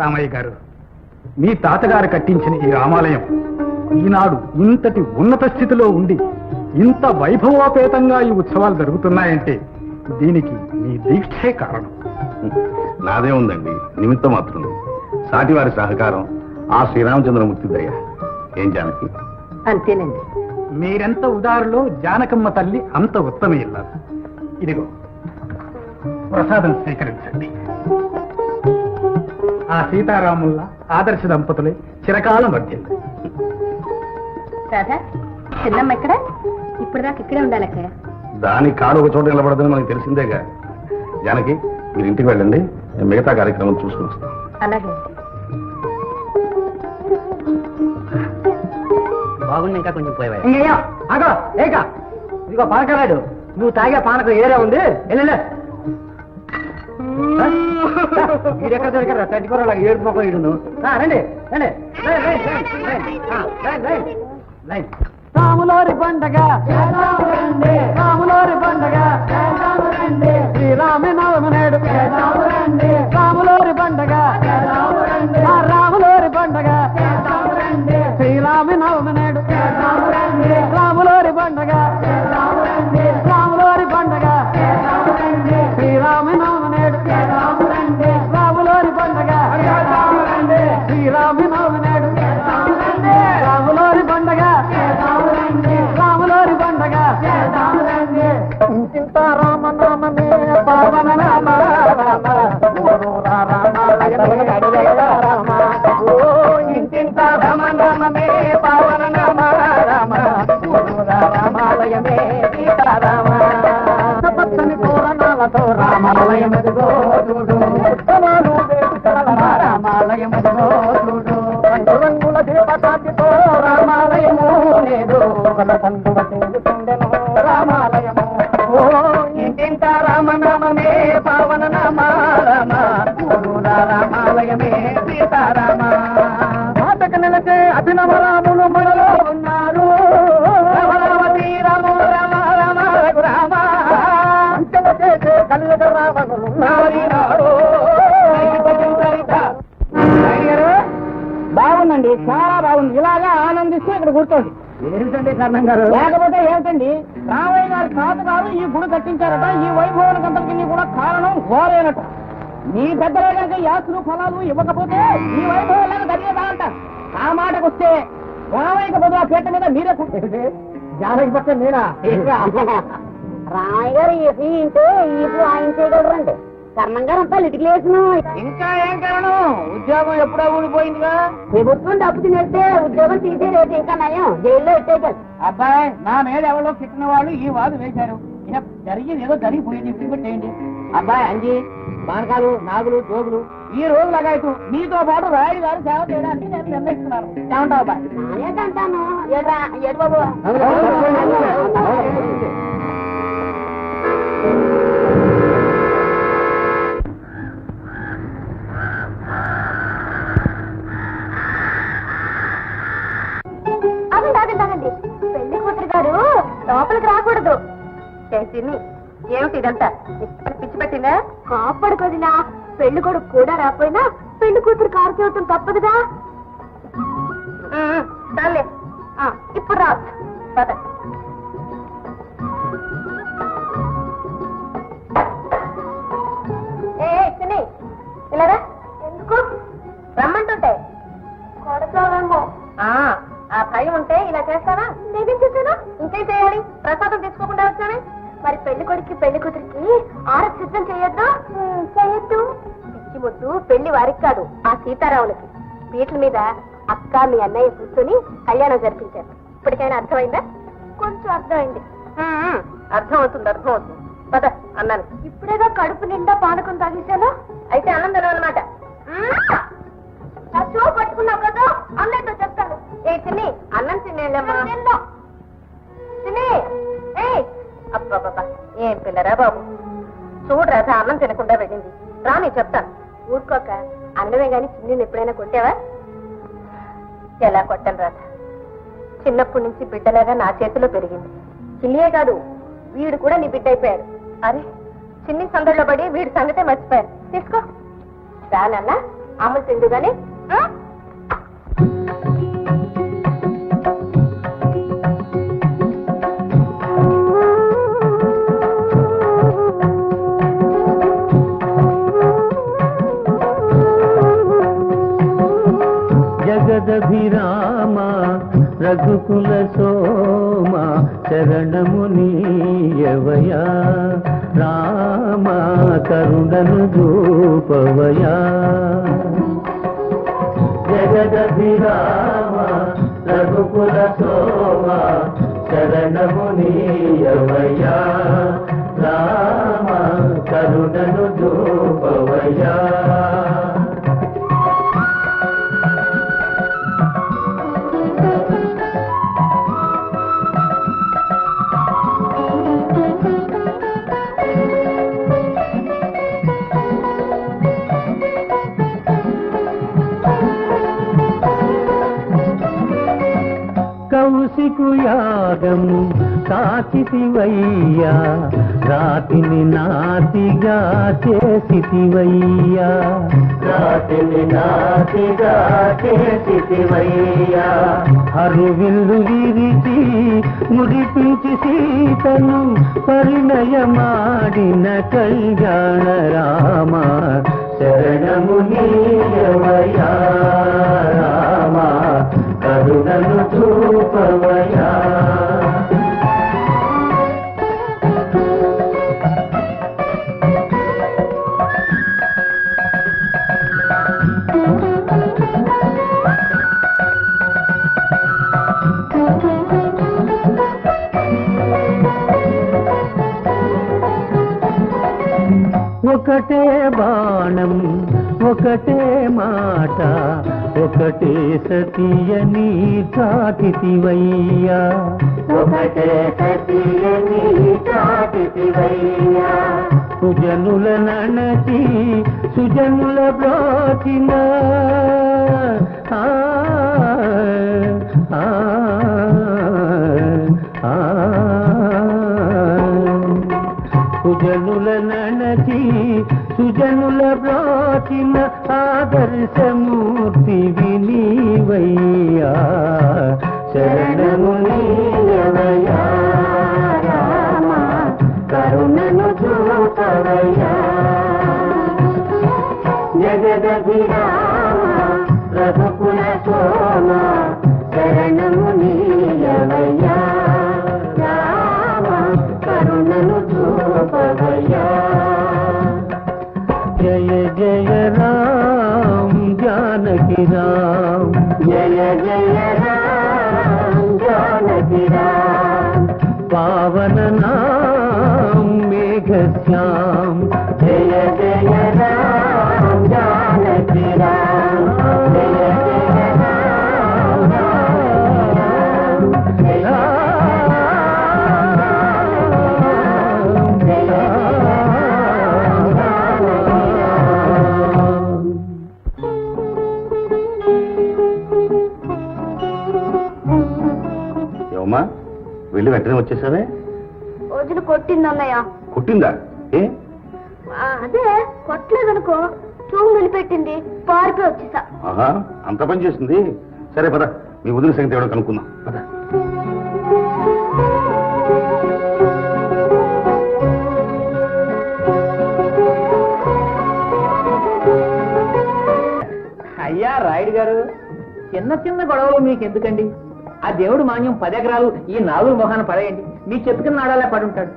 రామయ్య గారు, మీ తాతగారు కట్టించిన ఈ రామాలయం ఈనాడు ఇంతటి ఉన్నత స్థితిలో ఉండి ఇంత వైభవోపేతంగా ఈ ఉత్సవాలు జరుగుతున్నాయంటే దీనికి మీ దీక్షే కారణం. నాదే ఉందండి, నిమిత్తం మాత్రం. సాటివారి సహకారం, ఆ శ్రీరామచంద్రమూర్తి దయ. ఏం జానకి? అంతేనండి. మీరెంత ఉదారులో జానకమ్మ తల్లి అంత ఉత్తమ ఇల్లారు. ఇదిగో ప్రసాదం స్వీకరించండి. ఆ సీతారాముల ఆదర్శ దంపతులే చిరకాలం వర్ధిల్లు. రాధా, చిన్నమ్మ ఎక్కడ? ఇప్పుడు దాకా ఇక్కడే ఉండాలక్కయ్య. దాని కాలు ఒక చోట నిలబడదని మనకి తెలిసిందేగా. జానకి, మీరు ఇంటికి వెళ్ళండి, మిగతా కార్యక్రమం చూసుకుని వస్తాం. అలాగే. బాగుంది, ఇంకా కొంచెం పోయా. అగో ఏక, ఇదిగో పానకరాడు, నువ్వు తాగే పానకం ఏరే ఉంది. వెళ్ళలే వీడెక్కడ దొరికారా తగ్గిపోరా ఏడు మొక్క ఇడును. రండి రండి. రాములోరి పండగ, రాములోరి పండగ, శ్రీరామ నవమి నేడు రాములోరి పండగ, రాములోరి పండగ, శ్రీరామ నవమి నేడు రాములోరి పండగ, రాములోరి పండగ, శ్రీరామ నవమి నేడు రాములోరి పండగ, శ్రీరామ నవమి నేడు రాములోరి పండగ, రాములోరి పండగ. సీతారామ నామమే పావన నామ రామ, రామ నామమే పావన నామ రామ, రామాలయమే సీతారామ. పచ్చని తోరణాలతో రామాలయమదిగో చూడు, రామాలయమదిగో చూడు. రంగు రంగుల దీపకాంతితో రామాలయము లేదు, తండ్రువ చెందుతుండెను రామాలయము. ఓ ఇంటింత రామనామమే పావన నామ రామ, రామాలయమే సీతారామ. మాటకు నిలచే అభినవ రాములు మనలో ఉన్నారు. రామరావతి రాము రామ రామ రఘురామ, అంచెల చేసే కలియుగ రావణులున్నారు. బాగుందండి, చాలా బాగుంది. ఇలాగా ఆనందిస్తూ ఇక్కడ కూర్చోండి. ఏంటండి కర్ణం గారు? లేకపోతే ఏమిటండి, రామయ్య గారి తాతగారు ఈ గుడి కట్టించారట. ఈ వైభవానికంతకి కూడా కారణం ఘోరేనట. మీ పెద్దలే కనుక యాసులు ఫలాలు ఇవ్వకపోతే ఈ వైభవాలను తగ్గేదా అంటారు. ఆ మాటకు వస్తే రామయ్యకి బదులు ఆ పీట మీద మీరే కూర్చోండి. జానకి పట్ల మీరా? రామయ్య గారు ఏసీ ఇంటే ఈపు ఆయన చేయగలరండి. కర్ణం గారు అంతా లిటికేషన్. ఇంకా ఏం కారణం? ఉద్యోగం ఎప్పుడో ఊడిపోయిందిగా. ప్రభుత్వం డబ్బు తినేస్తే ఉద్యోగం తీసే రేపు ఇంకా నయం, జైల్లో ఎట్టేయగలరు. అబ్బాయి, నా మీద ఎవరో కిట్టిన వాళ్ళు ఈ వాదు వేశారు. ఇక జరిగింది ఏదో జరిగిపోయింది, ఇప్పుడు పెట్టేయండి. అబ్బాయి అంజీ, బానకాలు, నాగులు, జోగులు ఈ రోజు లగాయకు మీతో పాటు రాయుడు గారు సేవ చేయడానికి నేను నిర్ణయిస్తున్నాను. ఏమంటావు అబ్బాయి? అంటాను. ఏడు బాబు. ఆగండి, పెళ్లి కూతురు గారు లోపలికి రాకూడదు. ఏమిటి ఇదంతా? పిచ్చి పెట్టిందా? కాపాడుకోదినా, పెళ్లి కొడుకు కూడా రాపోయినా పెళ్లి కూతురు కారు చేయటం తప్పదుగా. సర్లే, ఇప్పుడు రా. ఇలారా. ఎందుకు రమ్మంటుంటే? కొడతావేమో. ఆ భయం ఉంటే ఇలా చేస్తానా? నేనేం చేశాను? ఇంకేం చేయాలి? ప్రసాదం తీసుకోకుండా వచ్చానే. మరి పెళ్లి కొడుకు పెళ్లి కూతురికి ఆరతి సిద్ధం చేయొద్దు. చేయొద్దు. పిచ్చి ముద్దు పెళ్లి వారికి కాదు, ఆ సీతారాములకి. పీటల మీద అక్క మీ అన్నయ్య కూర్చొని కళ్యాణం జరిపించారు. ఇప్పటికైనా అర్థమైందా? కొంచెం అర్థమైంది. అర్థం అవుతుంది. పద అన్నాను. ఇప్పుడేగా కడుపు నిండా పానకం తాగేశాను. అయితే అన్నం తినమాట. చూ పట్టుకున్నావు కదా, అన్నయ్యతో చెప్తాను. ఏ తిని అన్నం తినేళ్ళమ్మా. తిని. అబ్బాబ్బా, ఏం పిల్లరా బాబు. చూడు రాధ, అన్నం తినకుండా వెళ్ళింది. రా, నేను చెప్తాను. ఊరుకోక. అన్నమే గాని చిన్ని ఎప్పుడైనా కొట్టావా? ఎలా కొట్టాను రాధ? చిన్నప్పటి నుంచి బిడ్డలాగా నా చేతిలో పెరిగింది. చిన్నియే కాదు, వీడు కూడా నీ బిడ్డ అయిపోయాడు. అరే, చిన్ని సందడిలో పడి వీడి సంగతే మర్చిపోయారు. తీసుకో రానన్నా అమ్మ తిండు గాని. జగదభిరామ రఘుకుల సోమ శరణము నీయవయా రామ కరుణను రూపవయా. జగదభిరామ రఘుకుల సోమ శరణము నీయవయా రామ కరుణను రూపవయా. కౌశికు యాగం కాచితివయ్యా రాతిని నాతిగా చేసితివయ్యా. రాతిని నాతిగా చేసితివయ్యా. హరివిల్లు విరిచి ముడిపించి సీతను పరిణయమాడిన కళ్యాణ రామ శరణము నీయవయా రామ కరుణను చూపవయా. ఒకటే బాణం ఒకటే మాట ఒకటే సతియని చాటితివయ్యా. ఒకటే సతియని చాటితివయ్యా. సుజనుల నణచి సుజనుల బ్రోచిన సుజనుల నణచి సుజనుల బ్రోచిన ఆదర్శమూర్తి వినీవయ్యా శరణము నీయవయా రామ కరుణను చూపవయ్యా. జగదభిరామ రఘుకుల సోమ శరణము నీయవయా రామ కరుణను చూపవయ్యా. జయ జయ రామ్ జానకి రామ్ జయ జయ రామ్ జానకి రామ్ పావన నామ్ మేఘ శ్యామ్ జయ జయ రామ్ జానకి రామ్ జయ జయ రామ్ జయ ఏమమ్మా వెళ్ళి వెంటనే వచ్చేసావే? రోజులు కొట్టిందన్నయ్య. కుట్టిందా? ఏ అదే కొట్టలేదనుకో చూపు నిలిపెట్టింది పారిపోయి వచ్చేసా. ఆహా అంత పని చేసింది. సరే పద మీ వదిన సంగతి ఎవడో కనుక్కుందాం పద. అయ్యా రాయుడు గారు, చిన్న చిన్న గొడవలు మీకు ఎందుకండి? ఆ దేవుడు మాన్యం 10 ఎకరాలు ఈ 4 మొహాన పడేయండి, మీ చెప్పుకున్న నాడాలే పడుంటాడు.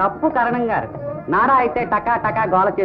తప్పు కరణం గారు, నాడా అయితే టకా టకా గోల చేసి